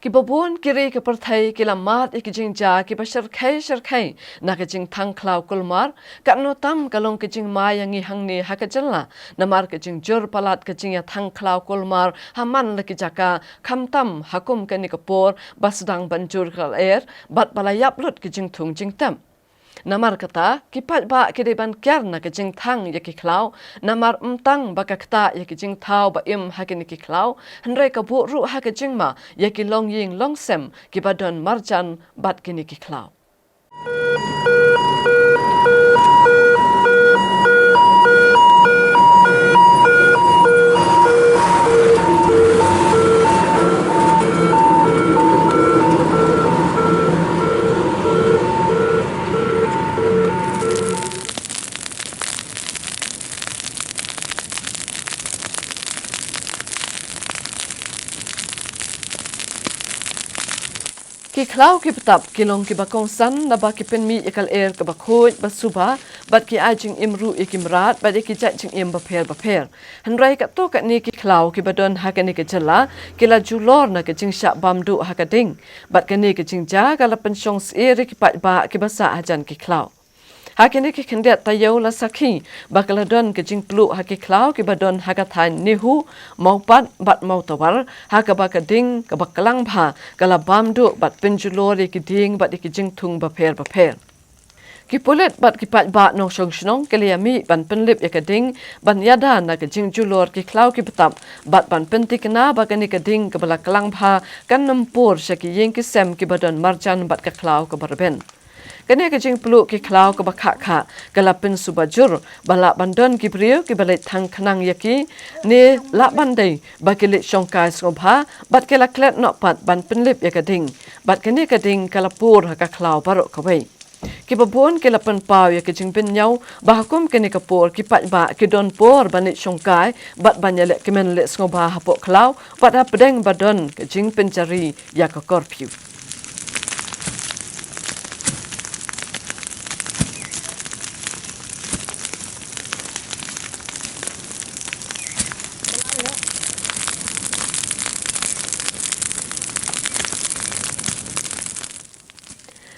Kibabun kiri ke perthai kilamat ikijing ja kibasharkai na kajing thang Khlaw kulmar karno tam kalong kajing ma yang hangni hakajalla namar kajing jur palat kajing ya thang Khlaw kulmar haman laki Jaka kamtam hakum kani kapor basdang banjur kal air bat balayap lut kajing thung jing tam. Namar kata kipat ba kideban kyar na kajing thang ya Khlaw namar mtang baka kata ya kajing thau ba im hakini Khlaw handrai ka bu ru ha kajing ma ya Longiing longsem kibadon marjan bat kini Khlaw. Khlaw ki petap kilong ki bakong san na ba ki penmi ikal air ka bakhoj basuba bat ki ajing imru ikimrat bat ki jajing im baper hanrai ka to ka ni Khlaw ki badon hakani ke jala kila julor na ke jing Shah bamdu hakading bat ka ni ke jing ja kala pensyong sir ki pat ba ki basa ajan Khlaw. Hakini ki kendet tayo la sakhi bakala don ke jing plu haki Khlaw ki badon hakathan nihu maupat bat mautawar haka bakading ka bakalang bha kala bamdu bat penjulori ki ding bat ki jing thung baper. Ki pulet bat ki pat ba no shong shnong keliami ban penlip ya kading ban yada na ke jing julor ki Khlaw ki betap bat ban pentikna bakani kading ka balakalang bha kan nampur syaki yeng ki sem ki badon marjan bat ka Khlaw ka barben. Kani kajing peluk ki Khlaw ke bakha kalapin subajur balak bandon ki brio ki balai thang khanang yaki ni lak bandai bakilit syongkai ngobha bat kala klet nok pat ban penlip ya kading bat kani kading kalapur ka Khlaw barok kawai ki babon kalapan pau ya kajing penyau bahakum kani kapur ki pat ba ki don por banit syongkai bat banyalek ki menlet ngobha hapok Khlaw bat pedeng badon kajing pencari ya ka korpiu.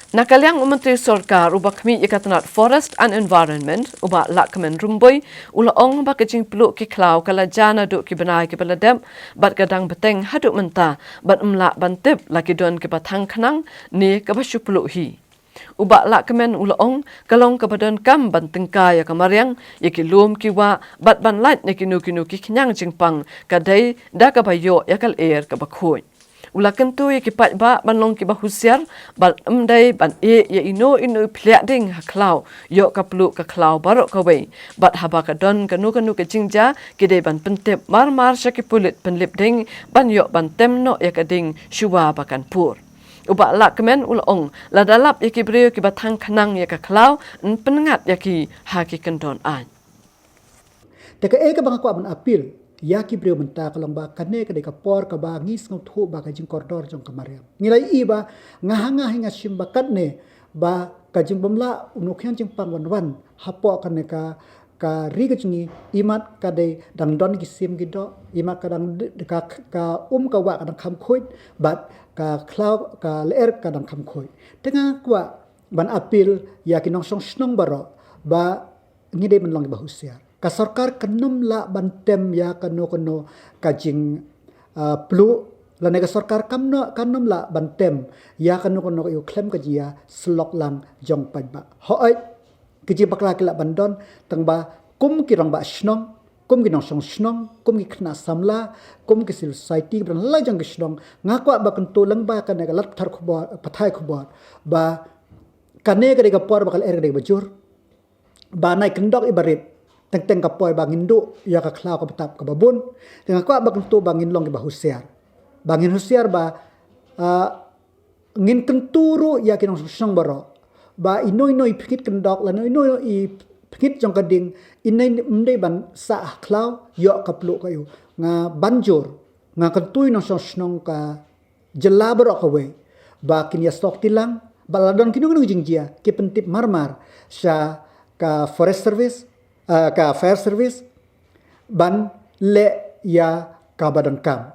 Nakalyang Menteri Sorkar ubak kami ikatanat Forest and Environment ubak lakmen rumboy ulaong ba kajing peluk ki Khlaw kala jana duk ki benai ki baladem bat kadang beteng haduk menta bat umlak bantip laki don ki batang khanang ni ka basyu peluk hi. Ubak lakmen ulaong kalong ka badon kam bantengka ya kamariang ya ki lum ki wa bat ban light ni kinu ki kenyang jingpang kadai da ka bayo ya kal air ka bakhoi. Ula kentu ya kipat ba banlong ki bahusiar bal emdai ban ya ino pliak ding ha Khlaw yo ka peluk ka Khlaw barok ka wei bat haba ka don kanu ke jingja kide ban pentip mar syaki pulit penlip ding ban yo ban temno ya ka ding syuwa bakan pur. Ubak lak kemen ulong la dalap ya ki brio ki batang khanang ya ka Khlaw en penengat ya ki ha ki kendon an. Teka eka bang aku aman apil ya ki brio menta kalong ba kane ka deka por ka ba ngis ngau thu ba ka jing koridor jong kamariam ngilai i ba ngahanga hinga sim ba katne ba ka jing bamla unukhyang jing pangwan hapo kane ka ri ka jingi imat ka de dang don ki sim gi do imat ka dang ka ka wa ka dang kham khoi bat ka Khlaw ka ler ka dang kham khoi tenga kwa ban apil ya ki nong song snong baro ba ngide menlong ba husiar ka sarkar kanum la bantem ya kano kajing plu la nega sarkar kanum la bantem ya kano yu klem kajia slok lang jong padba hoi kiji bakla kila bandon tang ba kum kirang ba snong kum ki nong song snong kum ki khna samla kum ki society bran la jang snong ngakwa ba kan tulang ba kan nega lat thar khobor pathai khobor ba kane ga dega por bakal er ga dega bajur ba nai kendok ibarit teng kapoy bangin du ya ka Khlaw ka betap ka babun dengan ko bang tu bangin long ki bahusiar bangin husiar ba ngin kenturu ya ki nong song baro ba inoi phikit kendok la inoi i phikit jong kading inai mdei ban sa Khlaw yo ka plu ka yu nga banjur nga kentui nong song ka jela baro ka we ba kin ya stok tilang baladon kinu jingjia ki pentip marmar sya ka forest service ka fire service ban le ya ka badan kam